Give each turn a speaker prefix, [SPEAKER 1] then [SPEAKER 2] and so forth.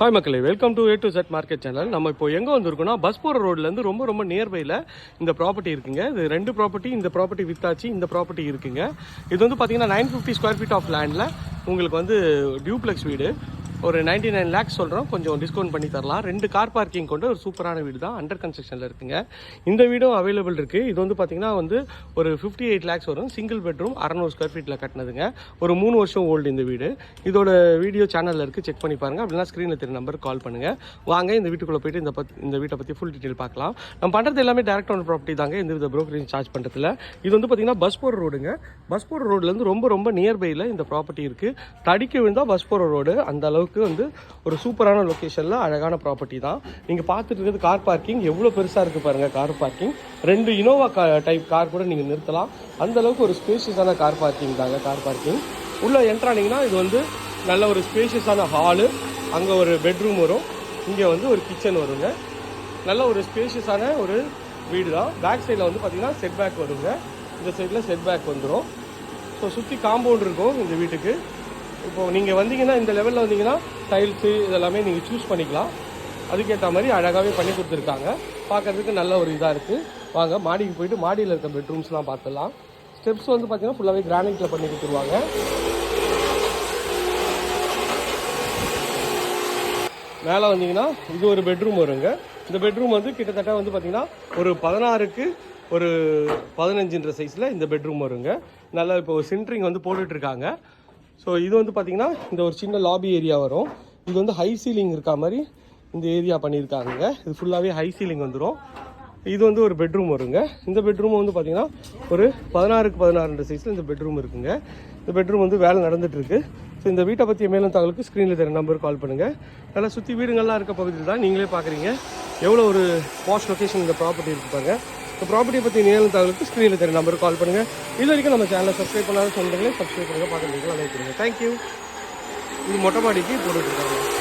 [SPEAKER 1] Hi மக்களே, welcome to A to Z market channel. நம்ம இப்போ எங்கே வந்திருக்கோம்னா பஸ் போகிற ரோட்லேருந்து ரொம்ப நியர்பையில் இந்த ப்ராப்பர்ட்டி இருக்குங்க. இது 2 ப்ராப்பர்ட்டி, இந்த ப்ராப்பர்ட்டி வித்தாச்சு, இந்த ப்ராப்பர்ட்டி இருக்குங்க. இது வந்து பார்த்தீங்கன்னா 950 ஸ்கொயர் ஃபீட் ஆஃப் லேண்டில் உங்களுக்கு வந்து டியூப்ளெக்ஸ் வீடு ஒரு 99 lakhs சொல்கிறோம். கொஞ்சம் டிஸ்கவுண்ட் பண்ணி தரலாம். 2 கார் பார்க்கிங் கொண்ட ஒரு சூப்பரான வீடு தான், அண்டர் கன்ஸ்ட்ரக்ஷனில் இருக்குங்க. இந்த வீடும் அவைலபிள் இருக்குது. இது வந்து பார்த்தீங்கன்னா ஒரு 58 lakhs வரும். சிங்கிள் பெட்ரூம் 600 ஸ்கொயர் ஃபீட்டில் கட்டினதுங்க. ஒரு 3 வருஷம் ஓல்டு இந்த வீடு. இதோட வீடியோ சேனலில் இருக்குது, செக் பண்ணி பாருங்கள். அப்படின்னா ஸ்க்ரீனில் தெரிய நம்பருக்கு கால் பண்ணுங்கள். வாங்க இந்த வீட்டுக்குள்ளே போயிட்டு இந்த வீட்டை பற்றி ஃபுல் டீட்டெயில் பார்க்கலாம். நம்ம பண்ணுறது எல்லாமே டேரக்ட் ஆன் ப்ராப்பர்ட்டி தாங்க, எந்த வித ப்ரோக்கரேஜ் சார்ஜ் பண்ணுறதுல. இது வந்து பார்த்தீங்கன்னா பஸ் போகிற ரோடுங்க. பஸ் போகிற ரோட்லேருந்து ரொம்ப நியர்பையில் இந்த ப்ராப்பர்ட்டி இருக்குது. தடிக்க விழுந்தால் பஸ் போகிற ரோடு. அந்த அளவுக்கு வந்து ஒரு சூப்பரான லொக்கேஷனில் அழகான ப்ராப்பர்ட்டி தான். நீங்கள் பார்த்துட்டு இருக்கிறது கார் பார்க்கிங். எவ்வளோ பெருசாக இருக்குது பாருங்கள் car parking. 2 Innova type car கூட நீங்கள் நிறுத்தலாம். அந்தளவுக்கு ஒரு ஸ்பேஷியஸான கார் பார்க்கிங் தாங்க. கார் பார்க்கிங் உள்ளே என்ட்ரானிங்கன்னா இது வந்து நல்ல ஒரு ஸ்பேஷியஸான ஹாலு. அங்கே ஒரு பெட்ரூம் வரும், இங்கே வந்து ஒரு கிச்சன் வருங்க. நல்ல ஒரு ஸ்பேஷியஸான ஒரு வீடு தான். பேக் சைடில் வந்து பார்த்திங்கன்னா செட் பேக் வருங்க. இந்த சைடில் செட் பேக் வந்துடும். ஸோ சுற்றி காம்பவுண்ட் இருக்கும் இந்த வீட்டுக்கு. இப்போது நீங்கள் வந்தீங்கன்னா இந்த லெவலில் வந்தீங்கன்னா டைல்ஸு இதெல்லாமே நீங்கள் சூஸ் பண்ணிக்கலாம். அதுக்கேற்ற மாதிரி அழகாகவே பண்ணி கொடுத்துருக்காங்க. பார்க்குறதுக்கு நல்ல ஒரு இதாக இருக்குது. வாங்க மாடிக்கு போயிட்டு மாடியில் இருக்க பெட்ரூம்ஸ்லாம் பார்த்துடலாம். ஸ்டெப்ஸ் வந்து பார்த்தீங்கன்னா ஃபுல்லாகவே கிரானைட்டில் பண்ணி கொடுத்துருவாங்க. மேலே வந்தீங்கன்னா இது ஒரு பெட்ரூம் வருங்க. இந்த பெட்ரூம் வந்து கிட்டத்தட்ட வந்து பார்த்திங்கன்னா ஒரு 16க்கு ஒரு 15ன்ற சைஸில் இந்த பெட்ரூம் வருங்க. நல்லா இப்போ சென்ட்ரிங் வந்து போட்டுட்ருக்காங்க. ஸோ இது வந்து பார்த்திங்கன்னா இந்த ஒரு சின்ன லாபி ஏரியா வரும். இது வந்து ஹை சீலிங் இருக்கா மாதிரி இந்த ஏரியா பண்ணியிருக்காங்க. இது ஃபுல்லாகவே ஹை சீலிங் வந்துடும். இது வந்து ஒரு பெட்ரூம் வருங்க. இந்த பெட்ரூம் வந்து பார்த்திங்கன்னா ஒரு 16க்கு 16ன்ற சைஸில் இந்த பெட்ரூம் இருக்குங்க. இந்த பெட்ரூம் வந்து வேலை நடந்துகிட்ருக்கு. ஸோ இந்த வீட்டை பற்றிய மேலும் தகவலுக்கு ஸ்க்ரீனில் தெரிய நம்பருக்கு கால் பண்ணுங்கள். நல்லா சுற்றி வீடுங்கள்லாம் இருக்க பகுதியில் தான் நீங்களே பார்க்குறீங்க எவ்வளோ ஒரு பாஸ்ட் லொக்கேஷன் இந்த ப்ராப்பர்ட்டி இருக்குது பாருங்கள். இந்த ப்ராப்பர்ட்டியை பற்றி மேலும் தகவலுக்கு ஸ்க்ரீனில் தெரிய நம்பருக்கு கால் பண்ணுங்கள். இது வரைக்கும் நம்ம சேனலை சப்ஸ்கிரைப் பண்ணாத சொந்தங்களே சப்ஸ்கிரைப் பண்ணுங்கள், பார்க்குறீங்களா லைக் பண்ணுங்கள். தேங்க்யூ. இது மொட்டை மாடிக்கு போட்டுட்ருக்காங்க.